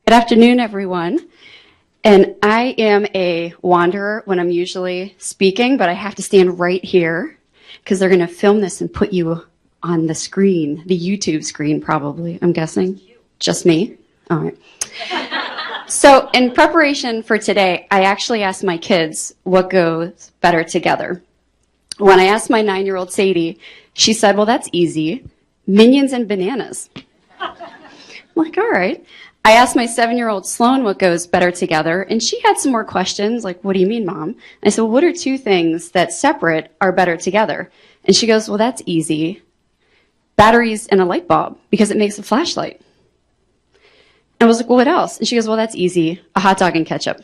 Good afternoon, everyone. And I am a wanderer when I'm usually speaking, but I have to stand right here because they're going to film this and put you on the screen, the YouTube screen, probably, I'm guessing. Just me? All right. So in preparation for today, I actually asked my kids what goes better together. When I asked my 9-year-old Sadie, she said, well, that's easy. Minions and bananas. I'm like, all right. I asked my 7-year-old Sloan what goes better together, and she had some more questions, like, what do you mean, Mom? And I said, well, what are two things that separate are better together? And she goes, well, that's easy. Batteries and a light bulb, because it makes a flashlight. And I was like, well, what else? And she goes, well, that's easy. A hot dog and ketchup.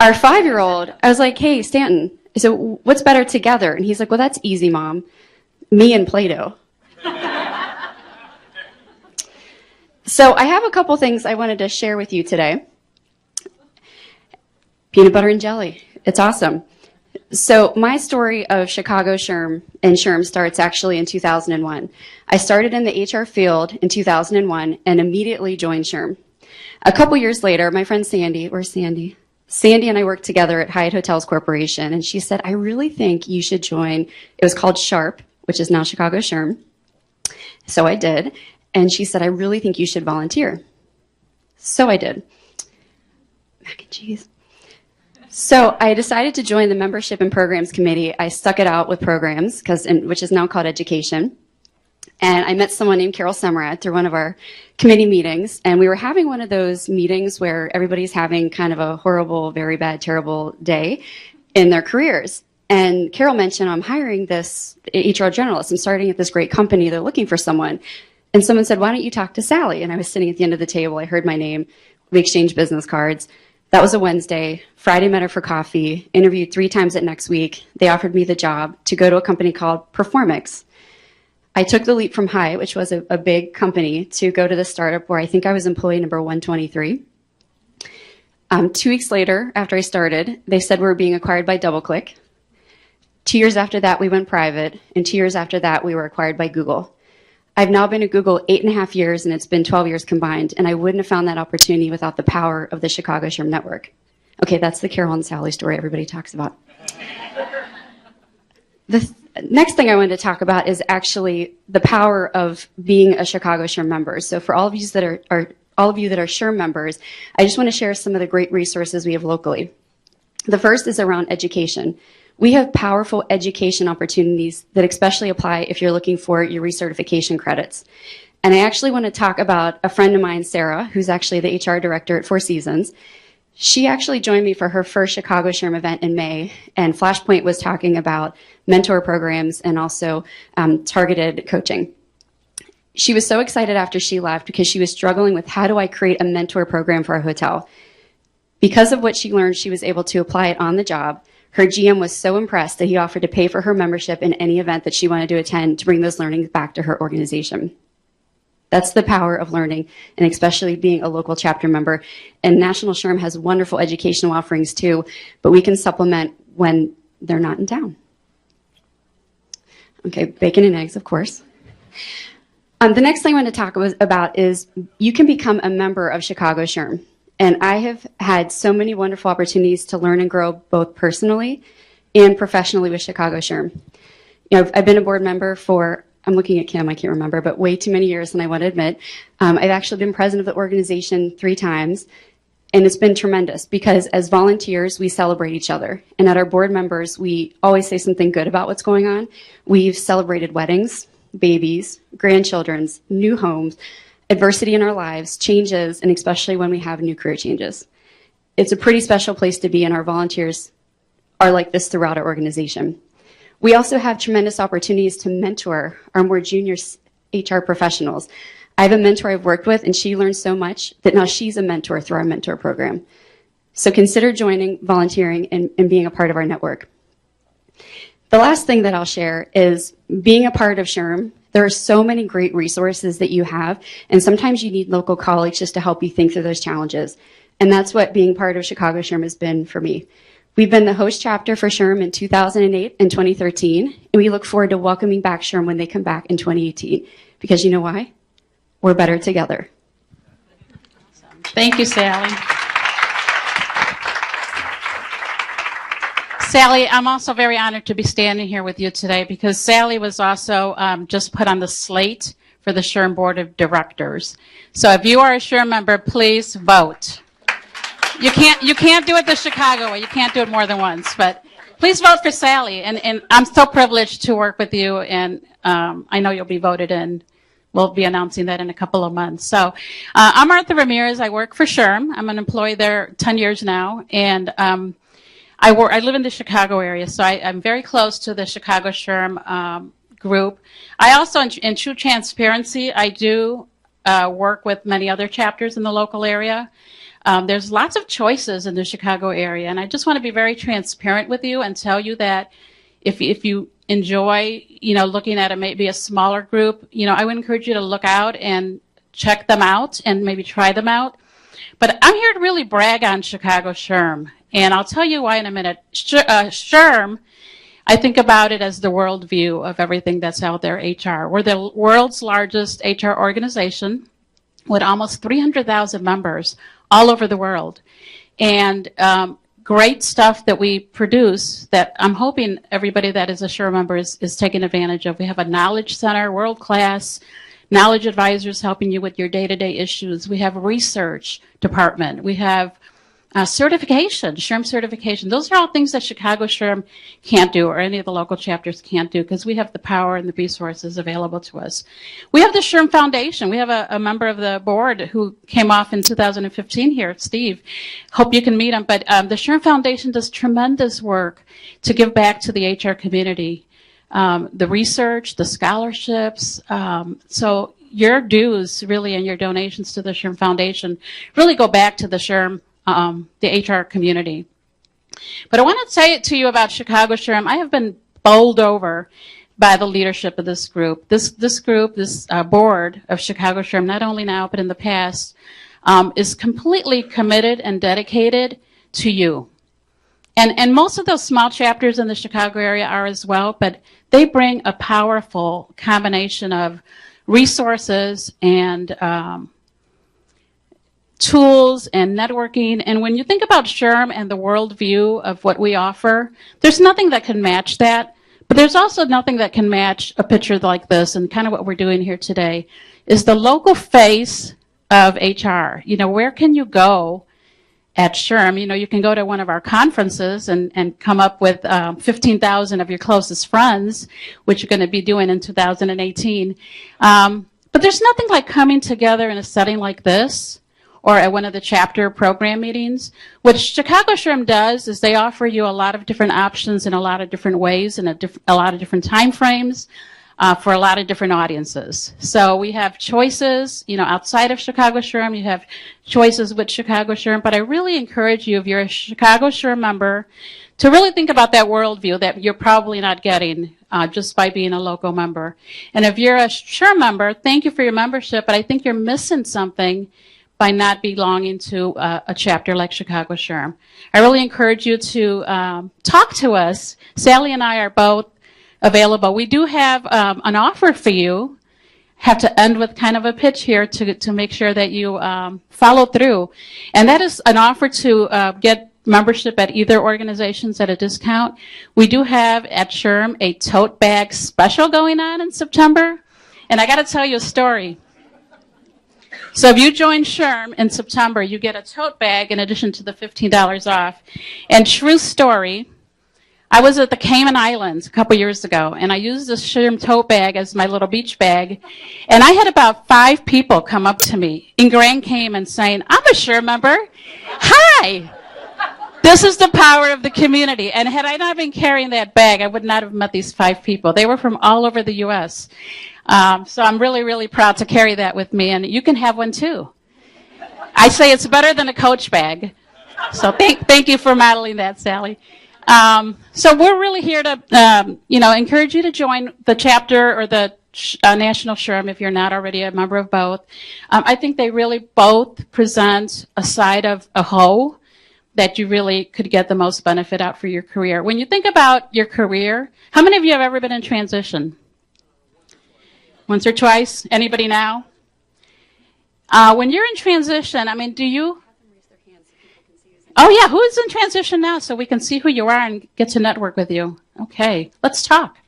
Our 5-year-old, I was like, hey, Stanton, I said, what's better together? And he's like, well, that's easy, Mom. Me and Play-Doh. So I have a couple things I wanted to share with you today. Peanut butter and jelly. It's awesome. So my story of Chicago SHRM and SHRM starts actually in 2001. I started in the HR field in 2001 and immediately joined SHRM. A couple years later, my friend Sandy, where's Sandy? Sandy and I worked together at Hyatt Hotels Corporation, and she said, I really think you should join. It was called SHARP, which is now Chicago SHRM. So I did. And she said, I really think you should volunteer. So I did. Mac and cheese. So I decided to join the Membership and Programs Committee. I stuck it out with programs, which is now called Education. And I met someone named Carol Semerad through one of our committee meetings. And we were having one of those meetings where everybody's having kind of a horrible, very bad, terrible day in their careers. And Carol mentioned, I'm hiring this HR generalist. I'm starting at this great company. They're looking for someone. And someone said, why don't you talk to Sally? And I was sitting at the end of the table. I heard my name. We exchanged business cards. That was a Wednesday. Friday, met her for coffee, interviewed 3 times at Next Week. They offered me the job to go to a company called Performix. I took the leap from Hyatt, which was a big company, to go to the startup where I think I was employee number 123. 2 weeks later, after I started, they said we were being acquired by DoubleClick. 2 years after that, we went private. And 2 years after that, we were acquired by Google. I've now been at Google 8.5 years, and it's been 12 years combined, and I wouldn't have found that opportunity without the power of the Chicago SHRM network. Okay, that's the Carol and Sally story everybody talks about. The next thing I wanted to talk about is actually the power of being a Chicago SHRM member. So for all of you that are SHRM members, I just want to share some of the great resources we have locally. The first is around education. We have powerful education opportunities that especially apply if you're looking for your recertification credits. And I actually want to talk about a friend of mine, Sarah, who's actually the HR director at Four Seasons. She actually joined me for her first Chicago SHRM event in May, and Flashpoint was talking about mentor programs and also targeted coaching. She was so excited after she left because she was struggling with how do I create a mentor program for a hotel. Because of what she learned, she was able to apply it on the job. Her GM was so impressed that he offered to pay for her membership in any event that she wanted to attend to bring those learnings back to her organization. That's the power of learning, and especially being a local chapter member. And National SHRM has wonderful educational offerings too, but we can supplement when they're not in town. Okay, bacon and eggs, of course. The next thing I want to talk about is you can become a member of Chicago SHRM. And I have had so many wonderful opportunities to learn and grow both personally and professionally with Chicago SHRM. You know, I've been a board member for, I'm looking at Kim, I can't remember, but way too many years than I want to admit. I've actually been president of the organization 3 times, and it's been tremendous because as volunteers, we celebrate each other. And at our board members, we always say something good about what's going on. We've celebrated weddings, babies, grandchildren's, new homes, adversity in our lives, changes, and especially when we have new career changes. It's a pretty special place to be, and our volunteers are like this throughout our organization. We also have tremendous opportunities to mentor our more junior HR professionals. I have a mentor I've worked with, and she learned so much that now she's a mentor through our mentor program. So consider joining, volunteering, and being a part of our network. The last thing that I'll share is being a part of SHRM. There are so many great resources that you have, and sometimes you need local colleagues just to help you think through those challenges. And that's what being part of Chicago SHRM has been for me. We've been the host chapter for SHRM in 2008 and 2013, and we look forward to welcoming back SHRM when they come back in 2018. Because you know why? We're better together. Thank you, Sally. Sally, I'm also very honored to be standing here with you today because Sally was also just put on the slate for the SHRM Board of Directors. So if you are a SHRM member, please vote. You can't do it the Chicago way. You can't do it more than once, but please vote for Sally. And I'm so privileged to work with you, and I know you'll be voted in. We'll be announcing that in a couple of months. So I'm Martha Ramirez. I work for SHRM. I'm an employee there 10 years now, and I live in the Chicago area, so I'm very close to the Chicago SHRM group. I also, in true transparency, I do work with many other chapters in the local area. There's lots of choices in the Chicago area, and I just want to be very transparent with you and tell you that if you enjoy, looking at maybe a smaller group, I would encourage you to look out and check them out and maybe try them out. But I'm here to really brag on Chicago SHRM, and I'll tell you why in a minute. SHRM, I think about it as the world view of everything that's out there, HR. We're the world's largest HR organization with almost 300,000 members all over the world. And great stuff that we produce that I'm hoping everybody that is a SHRM member is taking advantage of. We have a knowledge center, world-class knowledge advisors helping you with your day-to-day issues. We have a research department. We have certification, SHRM certification. Those are all things that Chicago SHRM can't do or any of the local chapters can't do because we have the power and the resources available to us. We have the SHRM Foundation. We have a member of the board who came off in 2015 here, Steve. Hope you can meet him. But the SHRM Foundation does tremendous work to give back to the HR community. The research, the scholarships. So your dues really and your donations to the SHRM Foundation really go back to the SHRM the HR community. But I want to say it to you about Chicago SHRM. I have been bowled over by the leadership of this group. This board of Chicago SHRM, not only now but in the past, is completely committed and dedicated to you. And most of those small chapters in the Chicago area are as well, but they bring a powerful combination of resources and tools and networking. And when you think about SHRM and the world view of what we offer, there's nothing that can match that. But there's also nothing that can match a picture like this. And kind of what we're doing here today is the local face of HR. Where can you go at SHRM? You can go to one of our conferences and come up with 15,000 of your closest friends, which you're going to be doing in 2018. But there's nothing like coming together in a setting like this or at one of the chapter program meetings. What Chicago SHRM does is they offer you a lot of different options in a lot of different ways and a lot of different time frames for a lot of different audiences. So we have choices, outside of Chicago SHRM. You have choices with Chicago SHRM. But I really encourage you, if you're a Chicago SHRM member, to really think about that worldview that you're probably not getting just by being a local member. And if you're a SHRM member, thank you for your membership, but I think you're missing something by not belonging to a chapter like Chicago SHRM. I really encourage you to talk to us. Sally and I are both available. We do have an offer for you. Have to end with kind of a pitch here to make sure that you follow through. And that is an offer to get membership at either organizations at a discount. We do have at SHRM a tote bag special going on in September. And I got to tell you a story. So if you join SHRM in September, you get a tote bag in addition to the $15 off. And true story, I was at the Cayman Islands a couple years ago, and I used this SHRM tote bag as my little beach bag. And I had about 5 people come up to me in Grand Cayman saying, I'm a SHRM member. Hi. This is the power of the community. And had I not been carrying that bag, I would not have met these 5 people. They were from all over the U.S. So I'm really, really proud to carry that with me, and you can have one too. I say it's better than a Coach bag. So thank you for modeling that, Sally. So we're really here to, encourage you to join the chapter or the National SHRM if you're not already a member of both. I think they really both present a side of a whole that you really could get the most benefit out for your career. When you think about your career, how many of you have ever been in transition? Once or twice? Anybody now? When you're in transition, I mean, do you? Oh, yeah. Who is in transition now so we can see who you are and get to network with you? Okay, let's talk.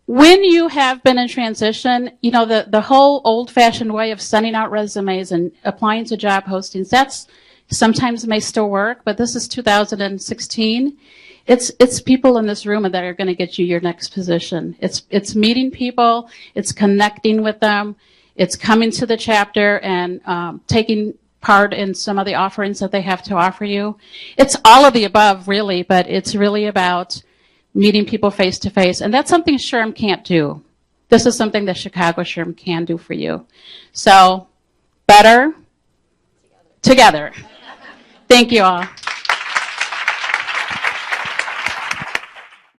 When you have been in transition, you know, the whole old-fashioned way of sending out resumes and applying to job postings, that's sometimes may still work, but this is 2016. It's people in this room that are going to get you your next position. It's meeting people, it's connecting with them, it's coming to the chapter and taking part in some of the offerings that they have to offer you. It's all of the above, really, but it's really about meeting people face to face, and that's something SHRM can't do. This is something that Chicago SHRM can do for you. So, better together. Thank you all.